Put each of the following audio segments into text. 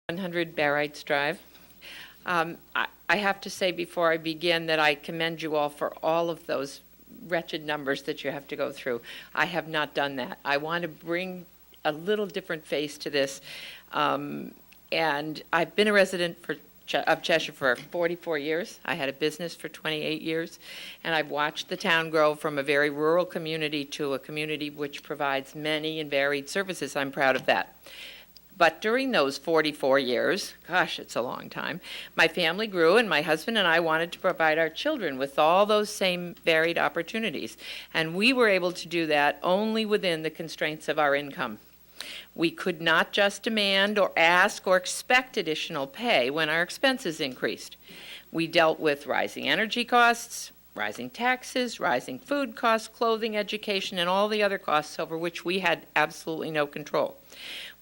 100 Barrites Drive. I have to say before I begin that I commend you all for all of those wretched numbers that you have to go through. I have not done that. I want to bring a little different face to this. And I've been a resident of Cheshire for 44 years. I had a business for 28 years, and I've watched the town grow from a very rural community to a community which provides many and varied services. I'm proud of that. But during those 44 years, gosh, it's a long time, my family grew, and my husband and I wanted to provide our children with all those same varied opportunities. And we were able to do that only within the constraints of our income. We could not just demand or ask or expect additional pay when our expenses increased. We dealt with rising energy costs, rising taxes, rising food costs, clothing, education, and all the other costs over which we had absolutely no control.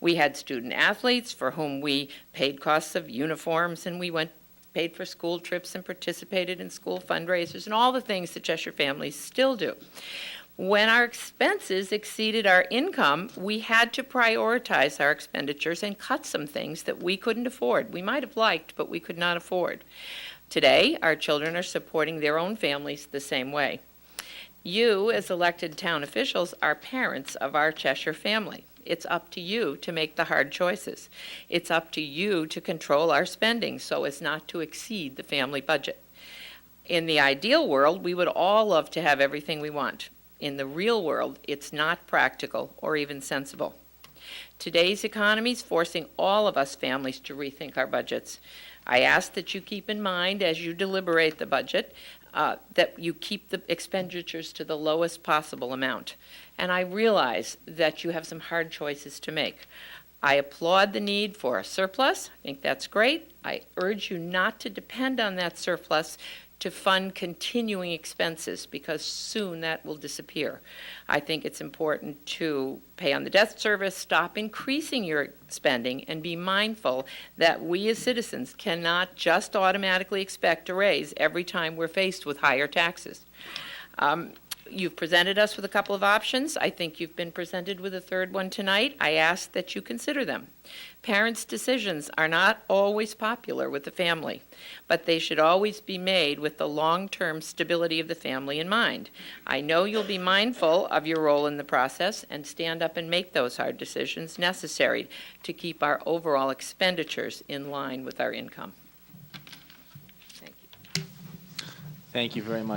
We had student athletes for whom we paid costs of uniforms, and we paid for school trips and participated in school fundraisers and all the things that Cheshire families still do. When our expenses exceeded our income, we had to prioritize our expenditures and cut some things that we couldn't afford. We might have liked, but we could not afford. Today, our children are supporting their own families the same way. You, as elected town officials, are parents of our Cheshire family. It's up to you to make the hard choices. It's up to you to control our spending so as not to exceed the family budget. In the ideal world, we would all love to have everything we want. In the real world, it's not practical or even sensible. Today's economy is forcing all of us families to rethink our budgets. I ask that you keep in mind as you deliberate the budget that you keep the expenditures to the lowest possible amount. And I realize that you have some hard choices to make. I applaud the need for a surplus. I think that's great. I urge you not to depend on that surplus to fund continuing expenses, because soon that will disappear. I think it's important to pay on the debt service, stop increasing your spending, and be mindful that we as citizens cannot just automatically expect a raise every time we're faced with higher taxes. You've presented us with a couple of options. I think you've been presented with a third one tonight. I ask that you consider them. Parents' decisions are not always popular with the family, but they should always be made with the long-term stability of the family in mind. I know you'll be mindful of your role in the process and stand up and make those hard decisions necessary to keep our overall expenditures in line with our income. Thank you. Thank you very much.